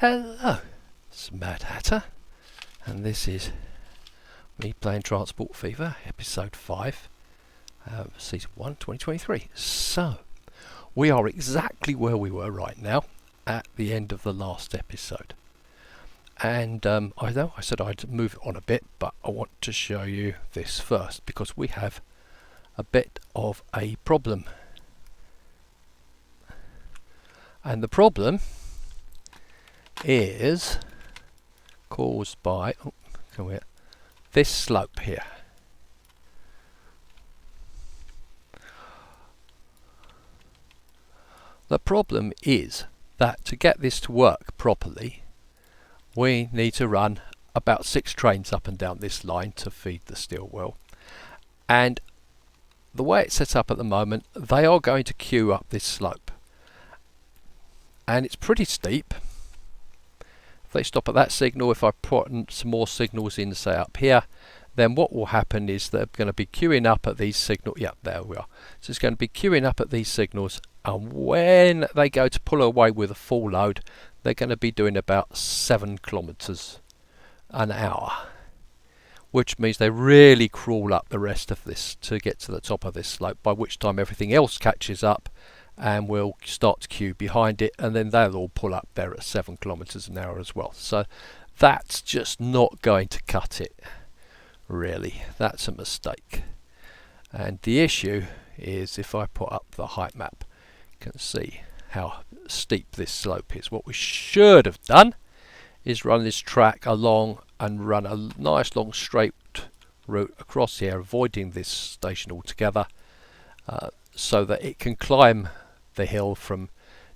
Hello, it's Mad Hatter, and this is me playing Transport Fever, episode 5, season 1, 2023. So, we are exactly where we were right now, at the end of the last episode. And I know I said I'd move it on a bit, but I want to show you this first, because we have a bit of a problem. And the problem is caused by this slope here. The problem is that to get this to work properly, we need to run about 6 trains up and down this line to feed the steel wheel. And the way it's set up at the moment, they are going to queue up this slope. And it's pretty steep. If they stop at that signal, if I put some more signals in, say up here, then what will happen is they're going to be queuing up at these signals. Yeah, there we are. So it's going to be queuing up at these signals, and when they go to pull away with a full load, they're going to be doing about 7 kilometers an hour, which means they really crawl up the rest of this to get to the top of this slope, by which time everything else catches up and will start to queue behind it, and then they'll all pull up there at 7 kilometers an hour as well. So that's just not going to cut it, really. That's a mistake. And the issue is, if I put up the height map, you can see how steep this slope is. What we should have done is run this track along and run a nice long straight route across here, avoiding this station altogether, so that it can climb the hill from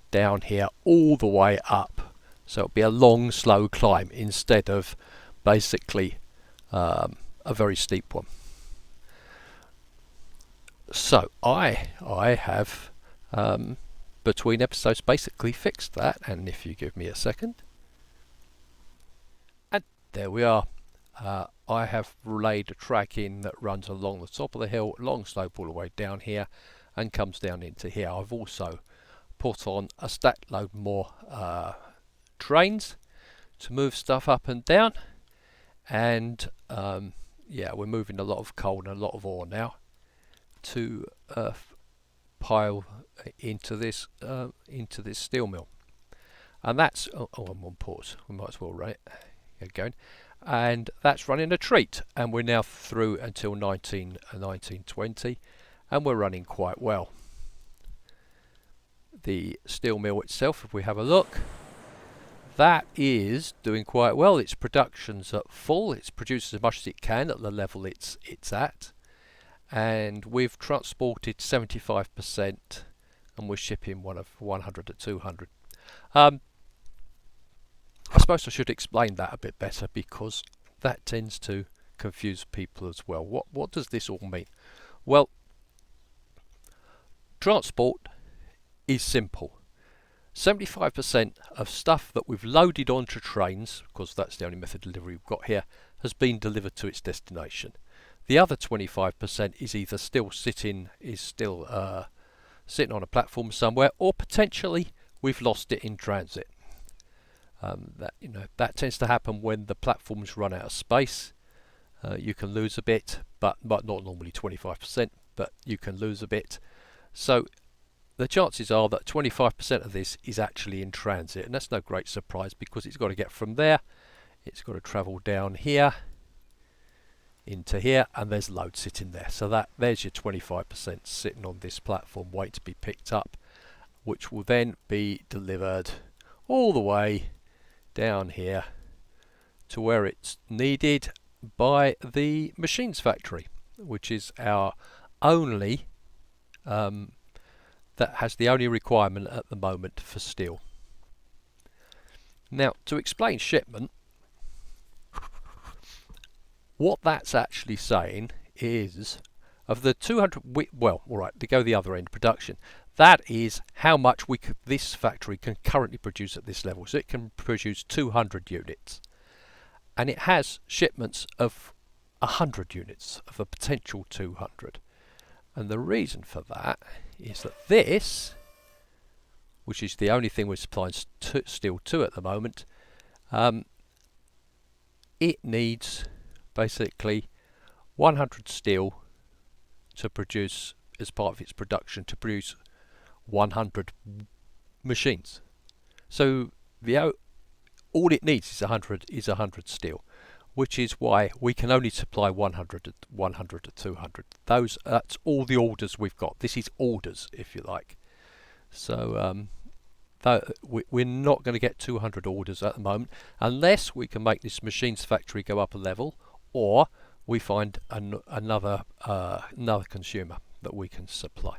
down here all the way up. So it'll be a long slow climb instead of basically a very steep one. So I have between episodes basically fixed that, and if you give me a second, and there we are. I have laid a track in that runs along the top of the hill, long slope all the way down here, and comes down into here. I've also put on a stack load more trains to move stuff up and down, and yeah, we're moving a lot of coal and a lot of ore now to pile into this steel mill. And that's I'm on pause, we might as well run it, get going. And that's running a treat, and we're now through until 1920, and we're running quite well. The steel mill itself, if we have a look, that is doing quite well. Its production's at full. It's produced as much as it can at the level it's at, and we've transported 75%, and we're shipping 100 to 200. I suppose I should explain that a bit better, because that tends to confuse people as well. What does this all mean? Well, transport is simple. 75% of stuff that we've loaded onto trains, because that's the only method of delivery we've got here, has been delivered to its destination. The other 25% is either still sitting on a platform somewhere, or potentially we've lost it in transit. That tends to happen when the platforms run out of space. You can lose a bit, but not normally 25%, but you can lose a bit. So the chances are that 25% of this is actually in transit, and that's no great surprise, because it's got to get from there, it's got to travel down here into here, and there's load sitting there. So there's your 25% sitting on this platform waiting to be picked up, which will then be delivered all the way down here to where it's needed by the machines factory, which is our only that has the only requirement at the moment for steel. Now, to explain shipment, what that's actually saying is, of the 200, well, all right, to go the other end, production, that is how much this factory can currently produce at this level. So it can produce 200 units, and it has shipments of 100 units, of a potential 200. And the reason for that is that this, which is the only thing we're supplying steel to at the moment, It needs basically 100 steel to produce, as part of its production, to produce 100 machines. So all it needs is 100 steel, which is why we can only supply 100 to 200. That's all the orders we've got. This is orders, if you like. So we're not going to get 200 orders at the moment unless we can make this machines factory go up a level, or we find another consumer that we can supply.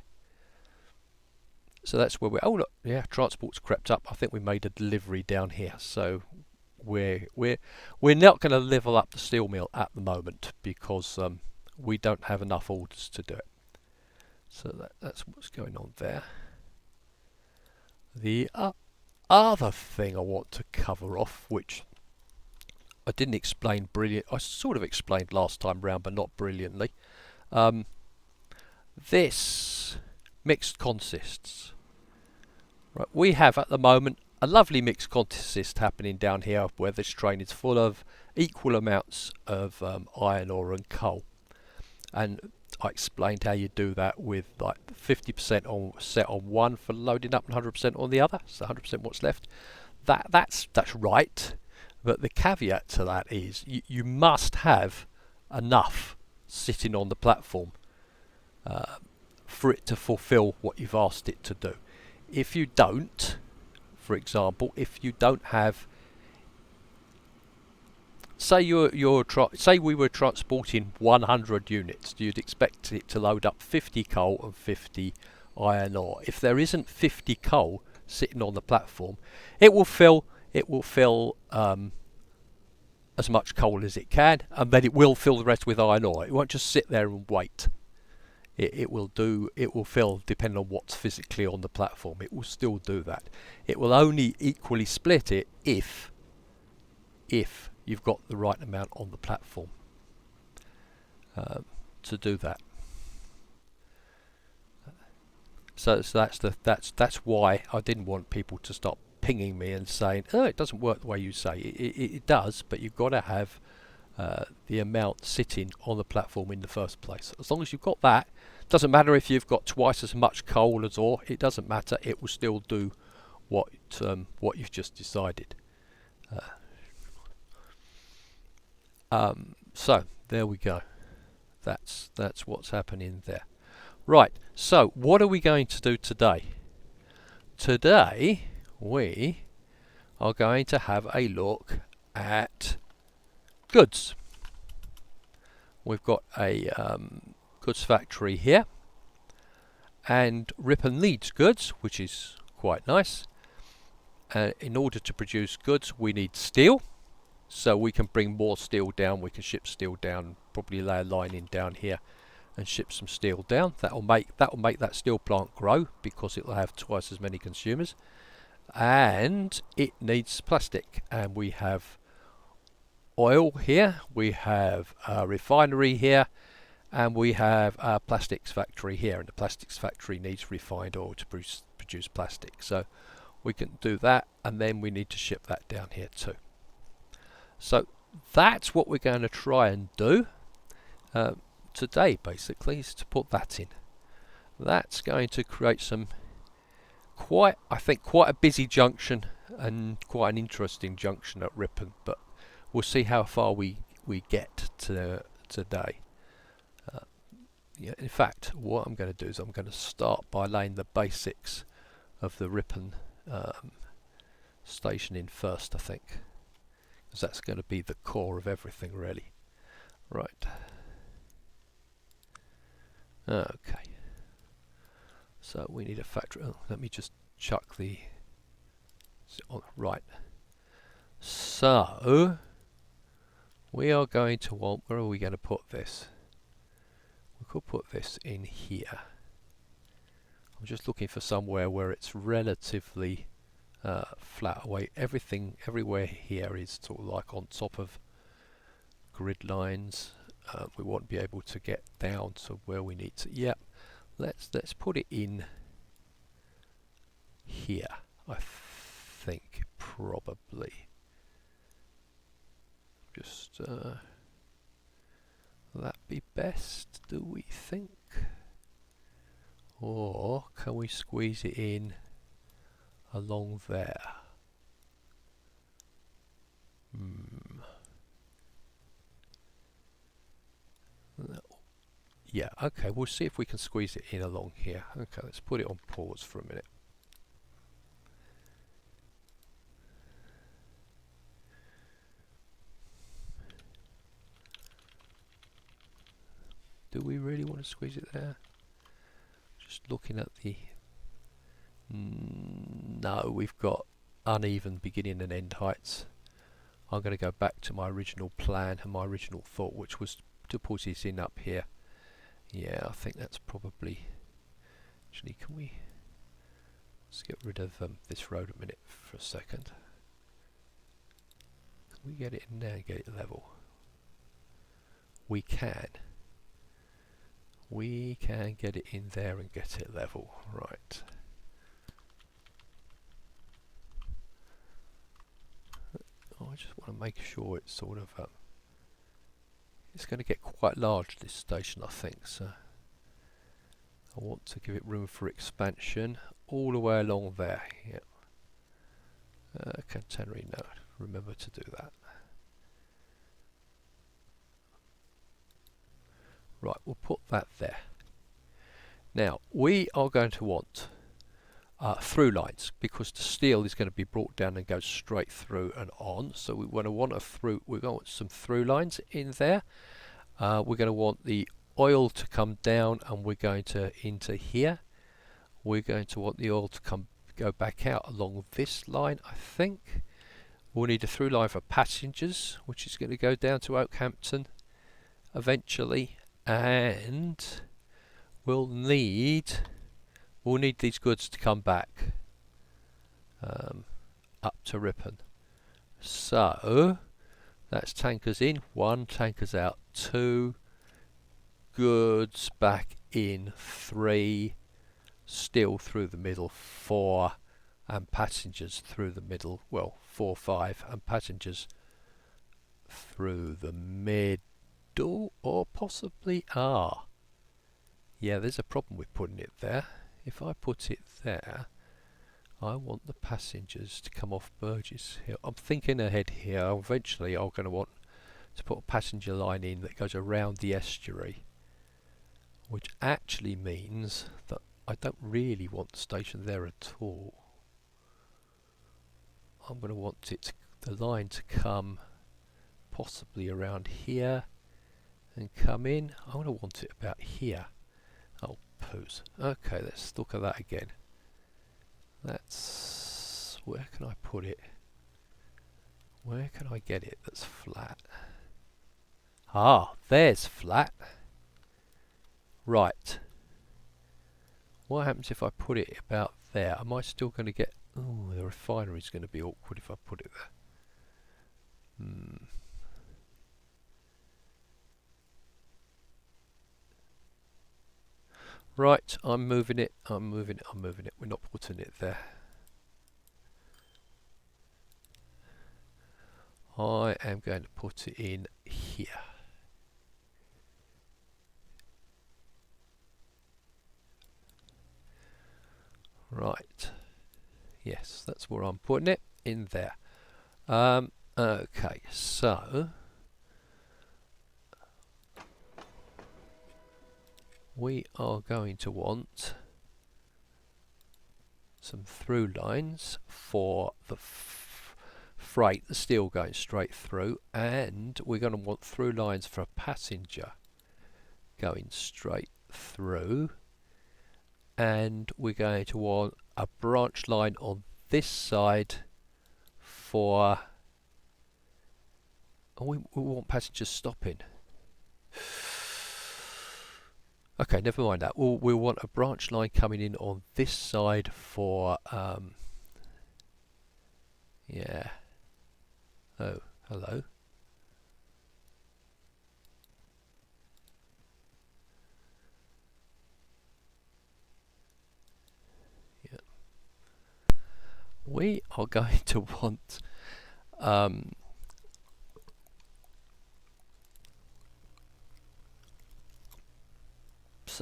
So that's where we're. Oh look, yeah, transport's crept up. I think we made a delivery down here, so we're not going to level up the steel mill at the moment because we don't have enough orders to do it. So that's what's going on there. The other thing I want to cover off, which I didn't explain I sort of explained last time round, but not brilliantly. This mixed consists. Right, we have at the moment a lovely mixed consist happening down here, where this train is full of equal amounts of iron ore and coal. And I explained how you do that with like 50% set on one for loading up and 100% on the other. So 100% what's left. That's right. But the caveat to that is you must have enough sitting on the platform for it to fulfill what you've asked it to do. If you don't, for example, if you don't have, say we were transporting 100 units, you'd expect it to load up 50 coal and 50 iron ore. If there isn't 50 coal sitting on the platform, it will fill as much coal as it can, and then it will fill the rest with iron ore. It won't just sit there and wait. It will fill depending on what's physically on the platform. It will still do that. It will only equally split it if you've got the right amount on the platform to do that. So that's why I didn't want people to stop pinging me and saying, "Oh, it doesn't work the way you say." It does, but you've got to have the amount sitting on the platform in the first place. As long as you've got that, doesn't matter if you've got twice as much coal as ore. It doesn't matter. It will still do what you've just decided. So there we go. That's what's happening there. Right. So what are we going to do today? Today we are going to have a look at goods. We've got a goods factory here, and Ripon needs goods, which is quite nice. In order to produce goods, we need steel, so we can bring more steel down. We can ship steel down, probably lay a line in down here and ship some steel down. That'll make that steel plant grow because it will have twice as many consumers. And it needs plastic, and we have oil here, we have a refinery here, and we have a plastics factory here, and the plastics factory needs refined oil to produce plastic. So we can do that, and then we need to ship that down here too. So that's what we're going to try and do today, basically, is to put that in. That's going to create some quite a busy junction and quite an interesting junction at Ripon, but we'll see how far we get to today. In fact, what I'm going to do is I'm going to start by laying the basics of the Ripon station in first, I think, because that's going to be the core of everything, really. Right. Okay. So we need a factory. Oh, let me just chuck the... Right. So we are going to want... Where are we going to put this? We could put this in here. I'm just looking for somewhere where it's relatively flat away. Everywhere here is sort of like on top of grid lines. We won't be able to get down to where we need to. Yep. Let's put it in here. I think probably. Just will that be best, do we think? Or can we squeeze it in along there? Yeah, okay, we'll see if we can squeeze it in along here. Okay, let's put it on pause for a minute. Do we really want to squeeze it there? Just looking at the... no, we've got uneven beginning and end heights. I'm going to go back to my original plan and my original thought, which was to put it in up here. Yeah, I think that's probably... actually, can we... let's get rid of this road a minute for a second. Can we get it in there and get it level? We can. We can get it in there and get it level. Right. Oh, I just want to make sure it's sort of... it's going to get quite large, this station, I think, so I want to give it room for expansion all the way along there. Yep. Centenary, no, remember to do that. Right, we'll put that there. Now, we are going to want through lines, because the steel is going to be brought down and go straight through and on. So we want a through. We're going to want some through lines in there. We're going to want the oil to come down, and we're going to into here. We're going to want the oil to go back out along this line. I think we'll need a through line for passengers, which is going to go down to Oakhampton eventually, and we'll need these goods to come back up to Ripon. So that's tankers in, 1, tankers out, 2, goods back in, 3, steel through the middle, 4, and passengers through the middle, well, 4, 5, and passengers through the middle, or possibly R. Yeah, there's a problem with putting it there. If I put it there, I want the passengers to come off Burgess Hill. I'm thinking ahead here. Eventually I'm going to want to put a passenger line in that goes around the estuary, which actually means that I don't really want the station there at all. I'm going to want the line to come possibly around here and come in. I'm going to want it about here. Oh, poos. Okay, let's look at that again. That's... where can I put it? Where can I get it that's flat? Ah, there's flat. Right. What happens if I put it about there? Am I still going to get... oh, the refinery's going to be awkward if I put it there. Right, I'm moving it. We're not putting it there. I am going to put it in here. Right. Yes, that's where I'm putting it, in there. Okay, so we are going to want some through lines for the freight, the steel going straight through, and we're going to want through lines for a passenger going straight through, and we're going to want a branch line on this side for... oh, we want passengers stopping. Okay, never mind that. We'll want a branch line coming in on this side for... yeah. Oh, hello. Yeah. We are going to want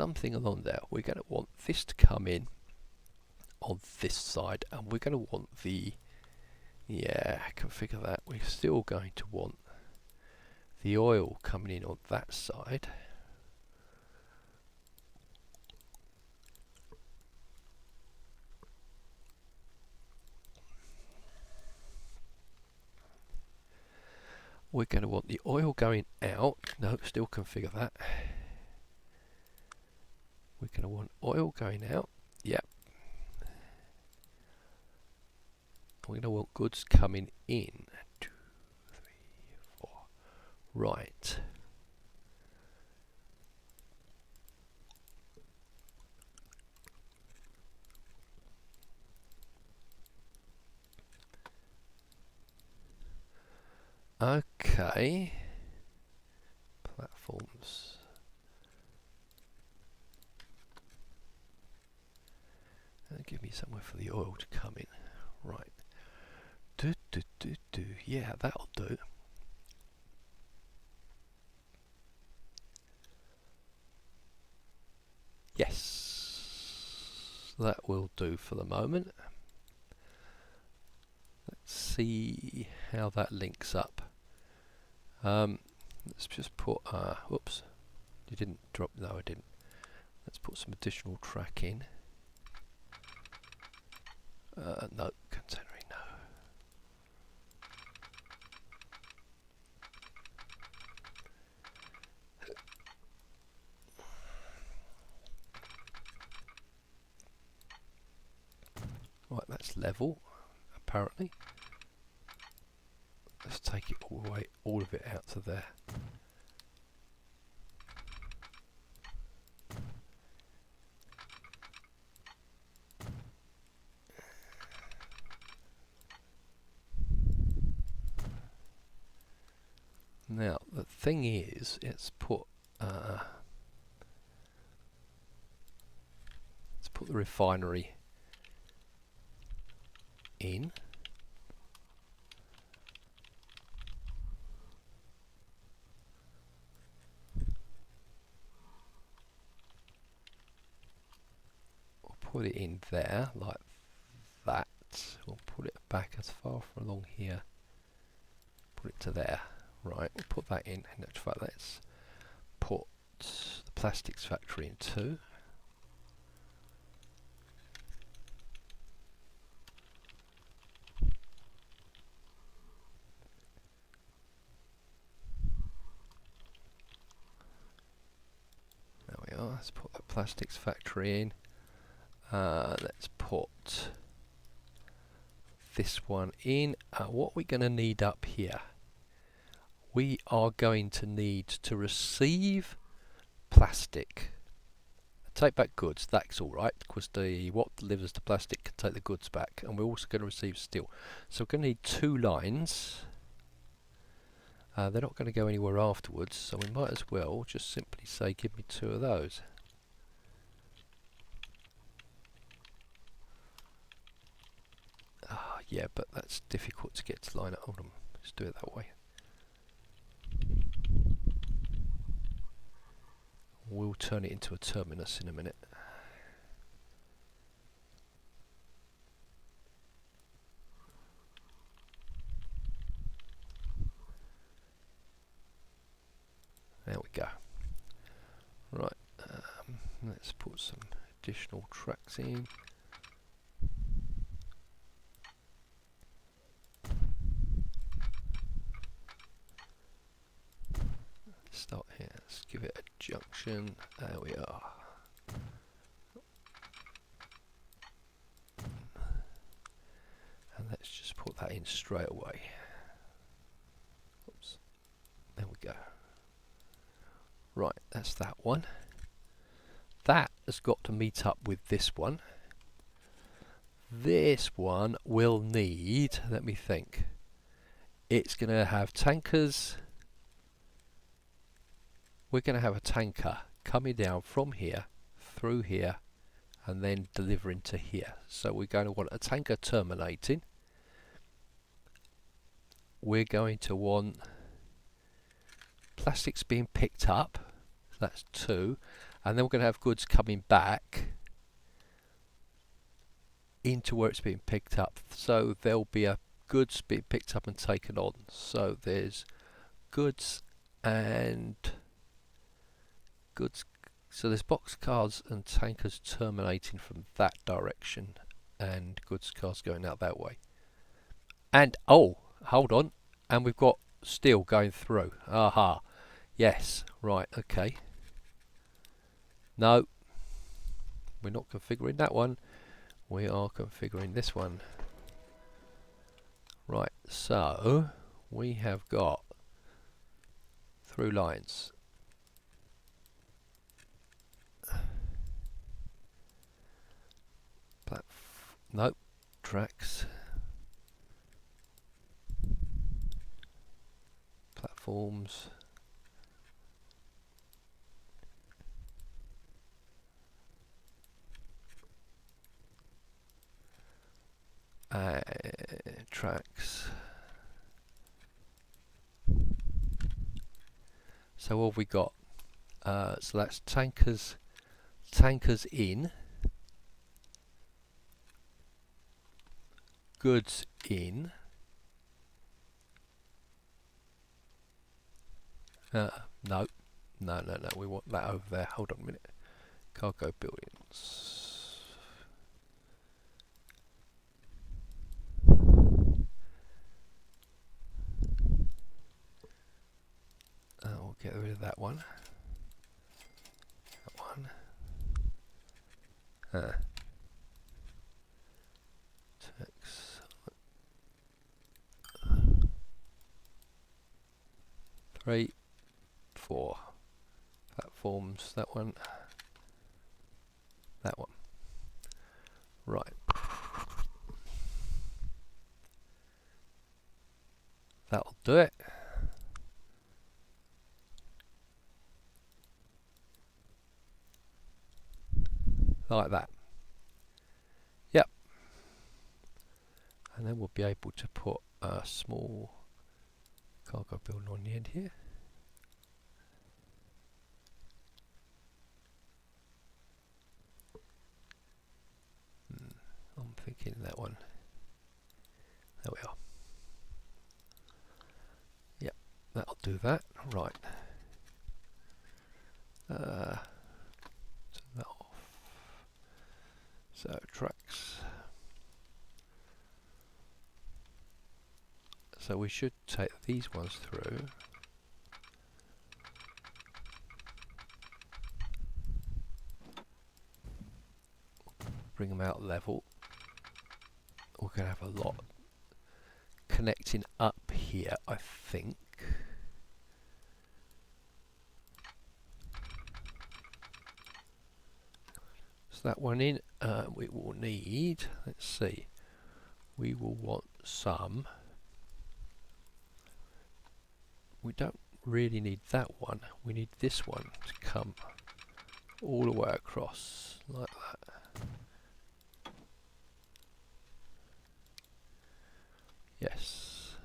something along there. We're going to want this to come in on this side, and we're going to want the, yeah, configure that. We're still going to want the oil coming in on that side. We're going to want the oil going out. No, still configure that. We're going to want oil going out. Yep. We're going to want goods coming in. 2, 3, 4. Right. Okay. Platforms. Give me somewhere for the oil to come in. Right. Yeah, that'll do. Yes. That will do for the moment. Let's see how that links up. Let's just put, whoops, you didn't drop, no I didn't. Let's put some additional track in. No, containering, no. Right, that's level, apparently. Let's take it all the way, all of it out to there. Now the thing is, let's put the refinery in. We'll put it in there like that. We'll put it back as far from along here. Put it to there. Right, we'll put that in. In actual fact, let's put the plastics factory in too. There we are. Let's put the plastics factory in. Let's put this one in. What we're going to need up here, we are going to need to receive plastic. Take back goods, that's alright, because what delivers the plastic can take the goods back, and we're also going to receive steel. So we're going to need 2 lines. They're not going to go anywhere afterwards, so we might as well just simply say give me 2 of those. Yeah, but that's difficult to get to line up. Hold on, let's do it that way. We'll turn it into a terminus in a minute. There we go. Right, let's put some additional tracks in. Start here, let's give it a junction. There we are. And let's just put that in straight away. Oops. There we go. Right, that's that one. That has got to meet up with this one. This one will need, let me think, it's going to have tankers. We're going to have a tanker coming down from here, through here, and then delivering to here. So we're going to want a tanker terminating. We're going to want plastics being picked up. So that's 2. and then we're going to have goods coming back into where it's being picked up. So there'll be a goods being picked up and taken on. So there's goods and goods. So there's boxcars and tankers terminating from that direction, and goods cars going out that way. And oh, hold on, and we've got steel going through. Aha, yes, right, okay. No, we're not configuring that one. We are configuring this one. Right, so we have got through lines. Nope, tracks. Platforms. Tracks. So what have we got? So that's tankers in, goods in. No, we want that over there. Hold on a minute. Cargo buildings. We'll get rid of that one. That one. Text. 3, 4. Platforms. That one. That one. Right. That'll do it. Like that. Yep. And then we'll be able to put a small cargo building on the end here. I'm thinking that one. There we are. Yep, that'll do that. Right. Turn that off. So tracks. So we should take these ones through. Bring them out level. We're going to have a lot connecting up here, I think. So that one in, we will need, let's see, we will want some. We don't really need that one. We need this one to come all the way across like that. Yes,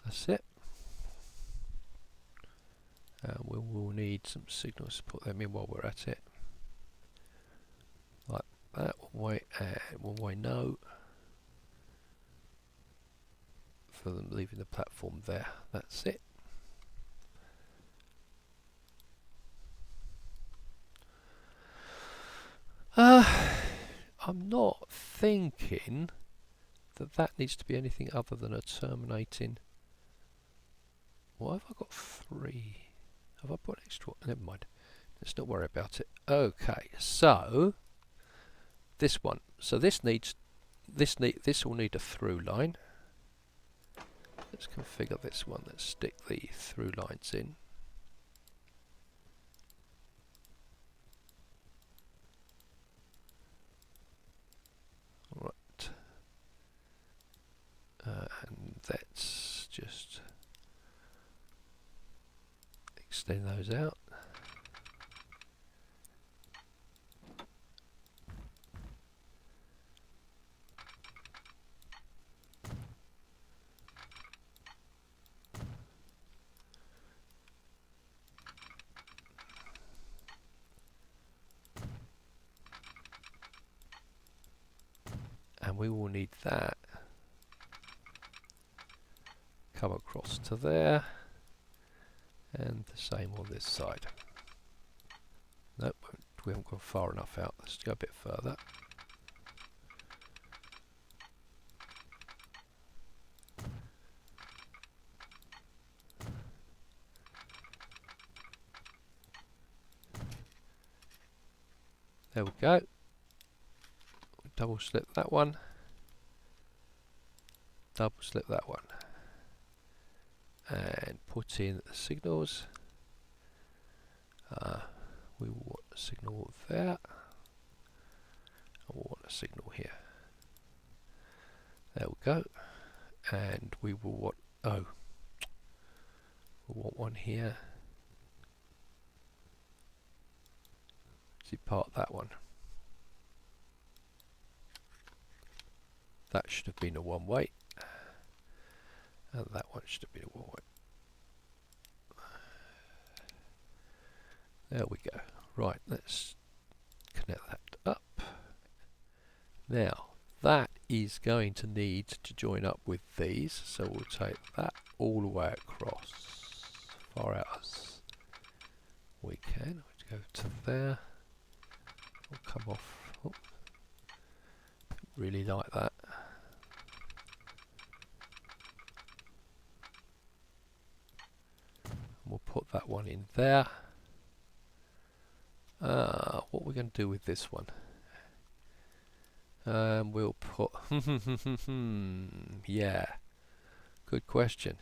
that's it. We will need some signals to put them in while we're at it. Like that, one way and one way no. For them leaving the platform there. That's it. I'm not thinking that that needs to be anything other than a terminating. Why have I got 3? Have I put an extra? Never mind. Let's not worry about it. Okay, so this one. So this will need a through line. Let's configure this one. Let's stick the through lines in. Right. And let's just extend those out. and we will need that come across to there, and the same on this side. Nope, we haven't gone far enough out. Let's go a bit further. There we go. Double slip that one. Double slip that one. And put in the signals. We will want a signal there. And we'll want a signal here. There we go. And we will want, oh, we'll want one here. Depart that one. That should have been a one way. And that one should have been a one way. There we go. Right, let's connect that up. Now, that is going to need to join up with these, so we'll take that all the way across, far out as we can. We'll go to there. We'll come off. Oh, really like that. We'll put that one in there. What we're going to do with this one? We'll put. Yeah, good question.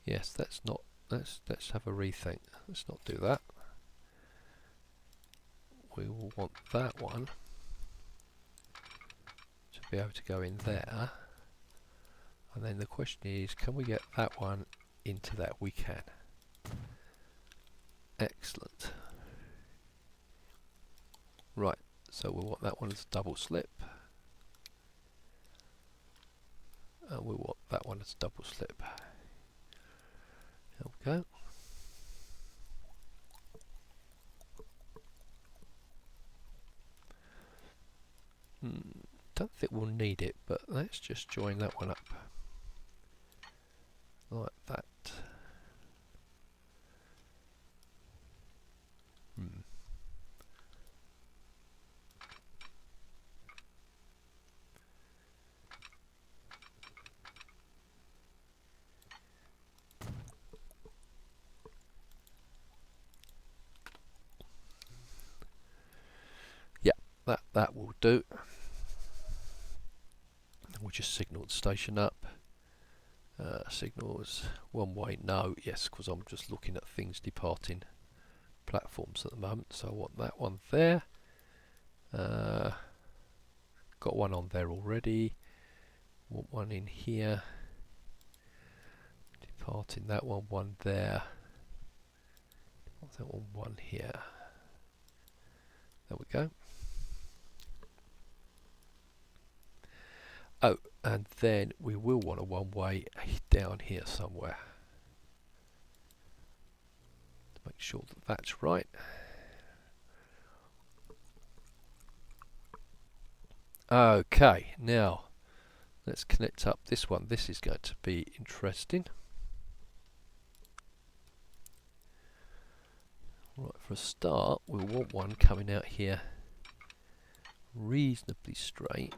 Yes, that's not. Let's have a rethink. Let's not do that. We will want that one to be able to go in there. And then the question is, can we get that one into that? We can. Excellent. Right, so we'll want that one as a double slip. And we want that one as a double slip. There we go. Don't think we'll need it, but let's just join that one up. Like that. Yeah, that will do. We'll just signal the station up. Signals one way, no, yes, because I'm just looking at things departing platforms at the moment, so I want that one there. Got one on there already. Want one in here. Departing that one there. That one here. There we go. Oh, and then we will want a one-way down here somewhere. To make sure that that's right. Okay, now let's connect up this one. This is going to be interesting. Right, for a start, we'll want one coming out here reasonably straight.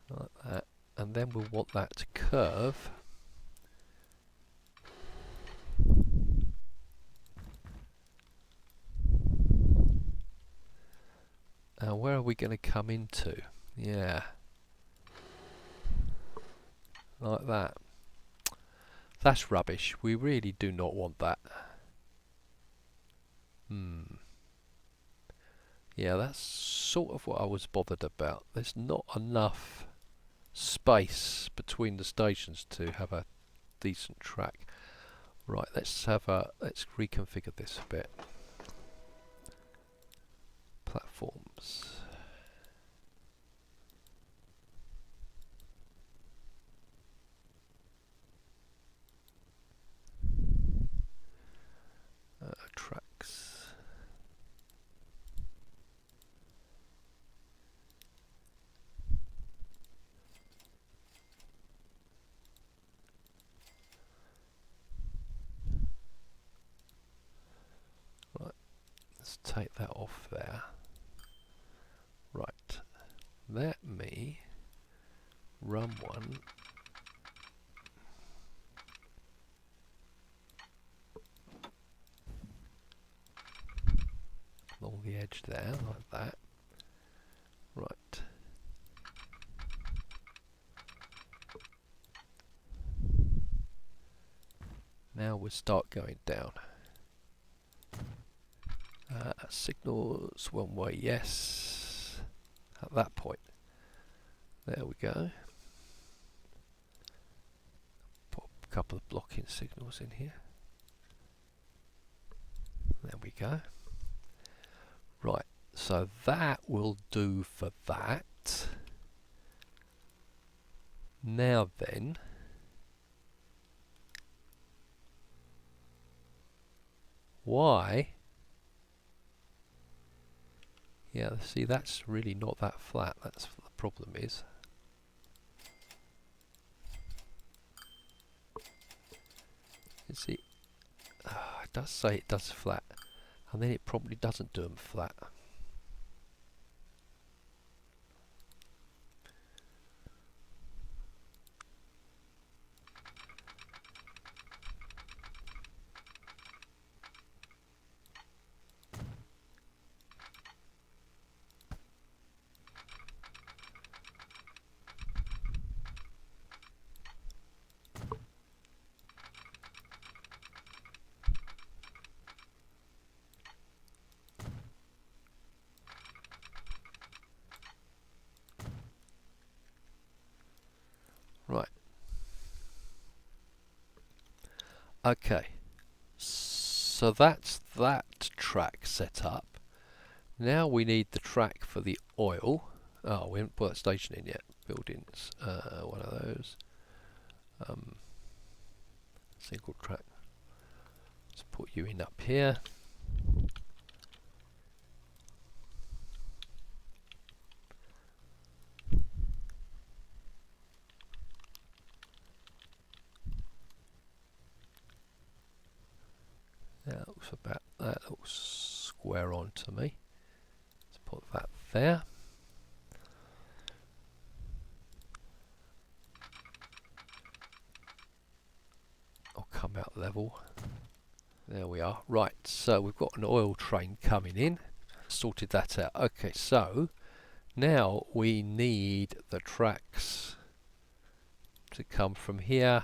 Like that, and then we'll want that to curve. Now where are we going to come into? Yeah, like that. That's rubbish. We really do not want that. Yeah, that's sort of what I was bothered about. There's not enough space between the stations to have a decent track. Right, let's reconfigure this a bit. Platforms. Tracks. let's take that off there. Right, let me run one along the edge there, like that. Right. Now we'll start going down. Signals one way, yes. At that point. There we go. Put a couple of blocking signals in here. There we go. Right, so that will do for that. Now then, why? Yeah, see, that's really not that flat. That's what the problem is. You see, it does say it does flat, and then it probably doesn't do them flat. Right. Okay. So that's that track set up. Now we need the track for the oil. Oh, we haven't put that station in yet. Buildings. One of those. Single track. Let's put you in up here. That looks about, that looks square on to me. Let's put that there. I'll come out level. There we are. Right, so we've got an oil train coming in. Sorted that out. Okay, so now we need the tracks to come from here.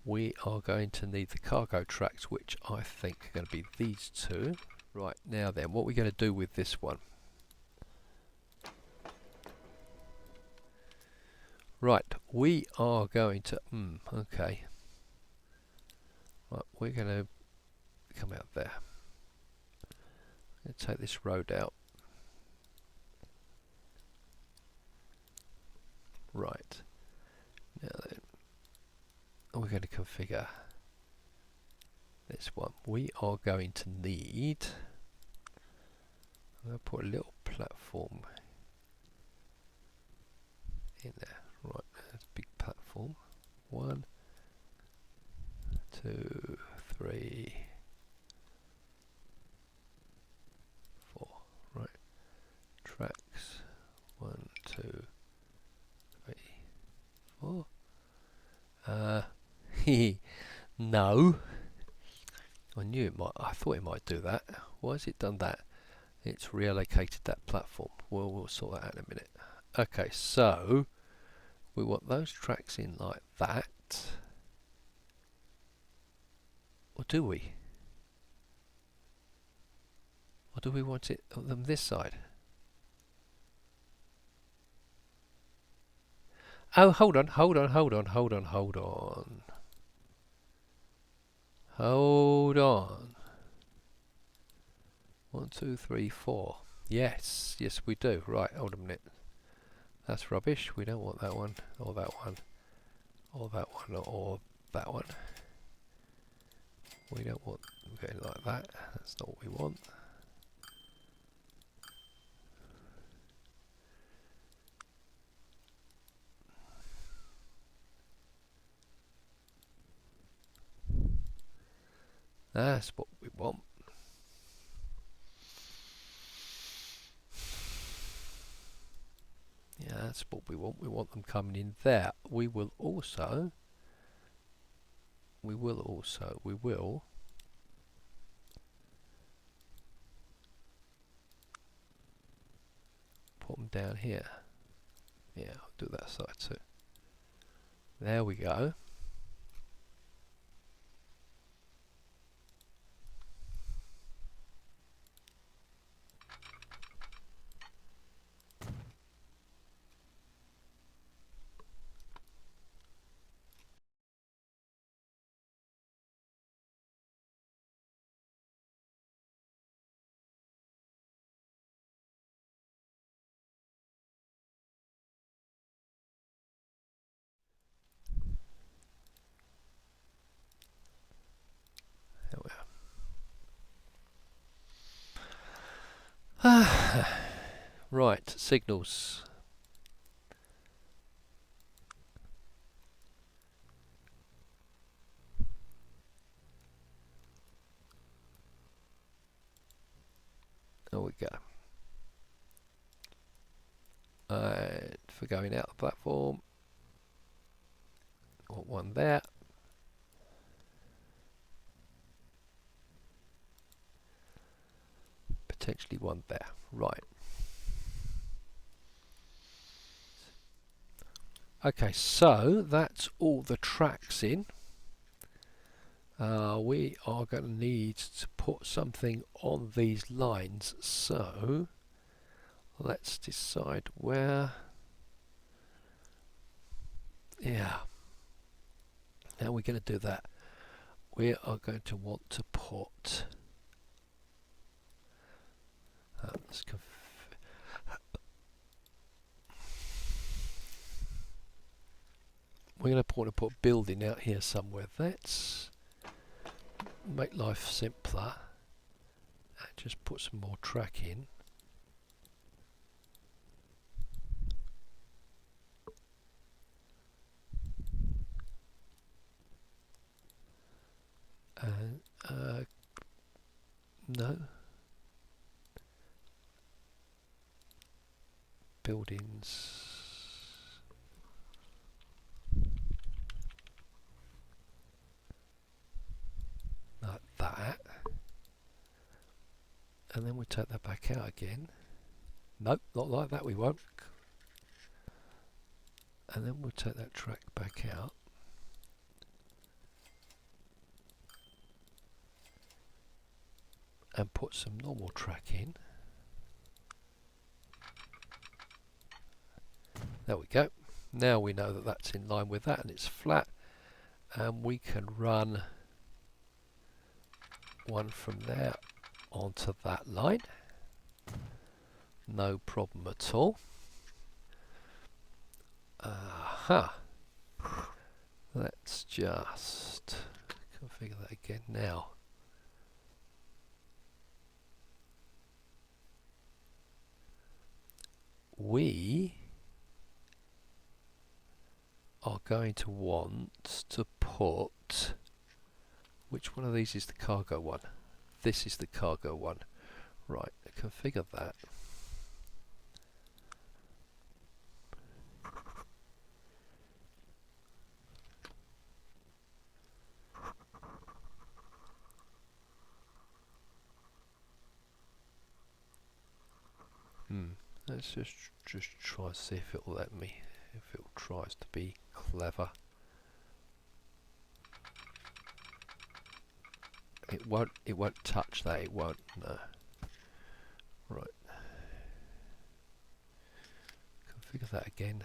We are going to need the cargo tracks, which I think are going to be these two. Right, now then, what are we going to do with this one? Right, we are going to... okay. Right, we're going to come out there. I'm going to take this road out. Right. Now then, we're going to configure this one. We are going to need... I'm going to put a little platform in there. Right, that's a big platform. 1, 2, 3, 4. Right. Tracks. 1, 2, 3, 4. No. I knew it might. I thought it might do that. Why has it done that? It's reallocated that platform. We'll sort that out in a minute. Okay, so we want those tracks in like that. Or do we? Or do we want it them this side? Oh, hold on. Hold on. 1, 2, 3, 4. Yes, we do. Right, hold a minute. That's rubbish. We don't want that one, or that one, or that one, or that one. We don't want going like that. That's not what we want. That's what we want. Yeah, that's what we want. We want them coming in there. We will also put them down here. Yeah, I'll do that side too. There we go. There we are. Right, signals. There we go. And for going out the platform, got one there. Potentially one there. Right. Okay, so that's all the tracks in. We are going to need to put something on these lines, so let's decide where. Yeah, how are we going to do that? We are going to want to put we're going to want to put building out here somewhere. Let's make life simpler and just put some more track in. No. Buildings. Like that. And then we'll take that back out again. Nope, not like that we won't. And then we'll take that track back out. And put some normal track in. There we go. Now we know that that's in line with that and it's flat. And we can run one from there onto that line. No problem at all. Aha. Let's just configure that again now. We are going to want to put, which one of these is the cargo one? This is the cargo one. Right, configure that. Let's just try and see if it'll let me, if it tries to be clever. It won't touch that, it won't, no. Right. Configure that again.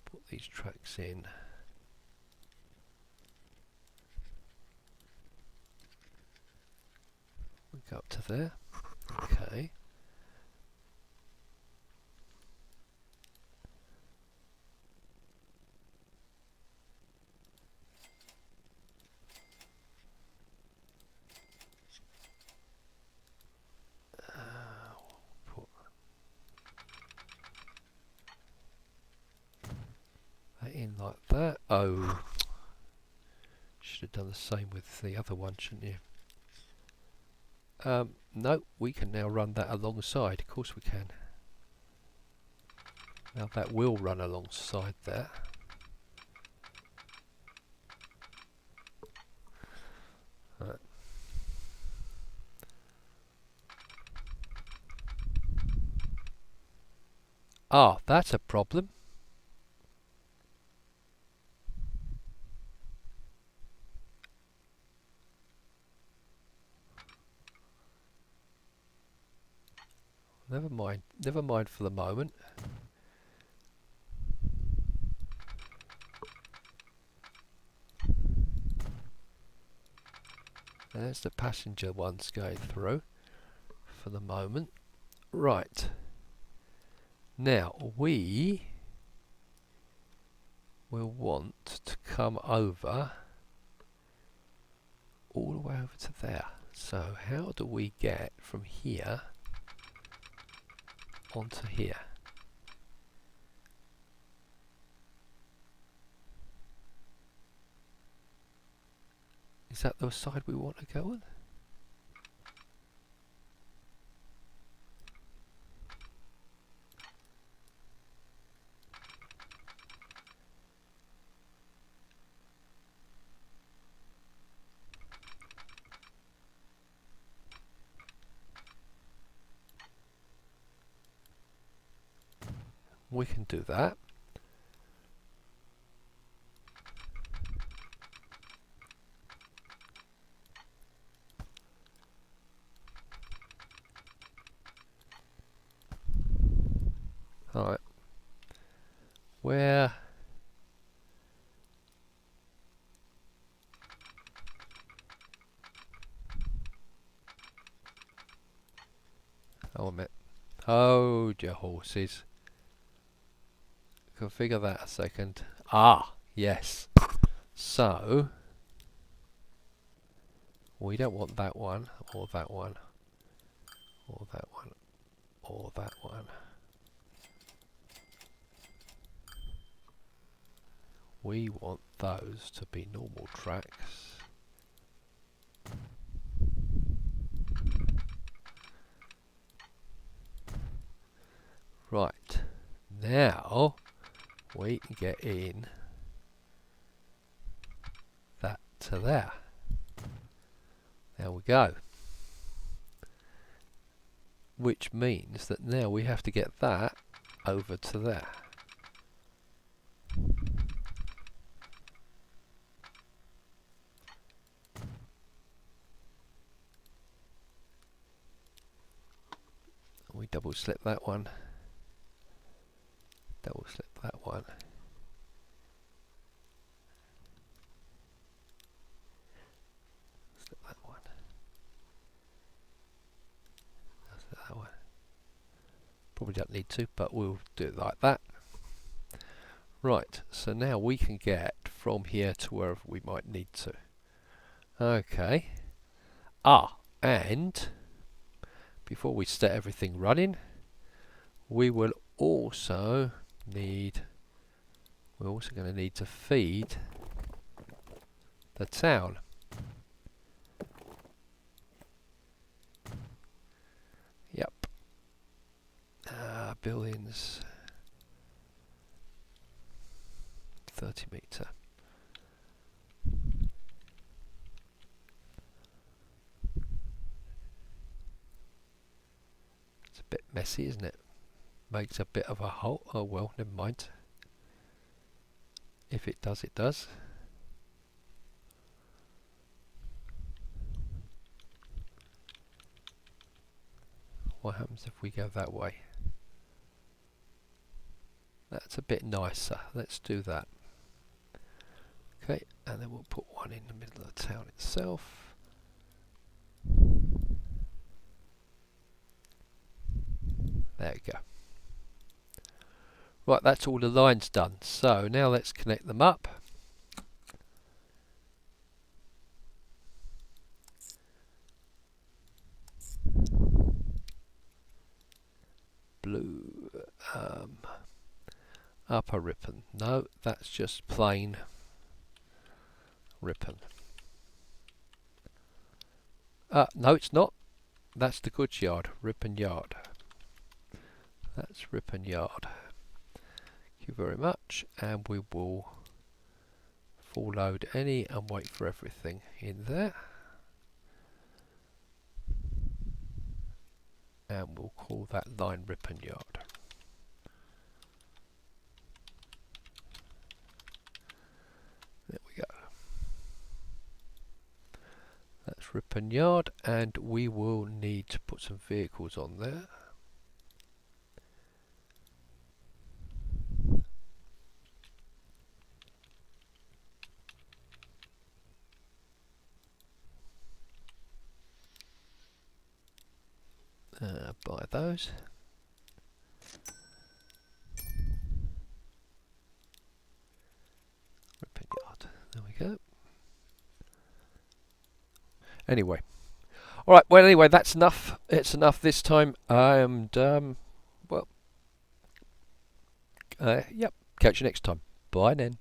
Put these tracks in. We go up to there. Okay. In like that. Oh, should have done the same with the other one, shouldn't you? No, we can now run that alongside. Of course we can. Now that will run alongside there. Right. Ah, that's a problem. Never mind for the moment. There's the passenger ones going through for the moment. Right. Now we will want to come over all the way over to there. So how do we get from here onto here? Is that the side we want to go on? We can do that. Alright. Where... Oh, a minute. Hold your horses. Configure that a second. Ah, yes. So... we don't want that one, or that one, or that one, or that one. We want those to be normal tracks. Right, now we can get in that to there. There we go. Which means that now we have to get that over to there. We double slip that one. Double slip that one. Slip that one. Slip that one. Probably don't need to, but we'll do it like that. Right, so now we can get from here to wherever we might need to. Okay. Ah, and before we set everything running, we will also need, we're also going to need to feed the town. Yep. Buildings. 30 meter. It's a bit messy, isn't it? Makes a bit of a hole. Oh well, never mind. If it does, it does. What happens if we go that way? That's a bit nicer. Let's do that. Okay, and then we'll put one in the middle of the town itself. There we go. Right, that's all the lines done. So now let's connect them up. Blue upper Ripon. No, that's just plain Ripon. No, it's not. That's the goods yard, Ripon Yard. That's Ripon Yard. you very much, and we will full load any and wait for everything in there. And we'll call that line Ripon Yard. There we go. That's Ripon Yard, and we will need to put some vehicles on there. Buy those. Ripon Yard. There we go. Anyway. Alright, well anyway, that's enough. It's enough this time. And, well, yep, catch you next time. Bye then.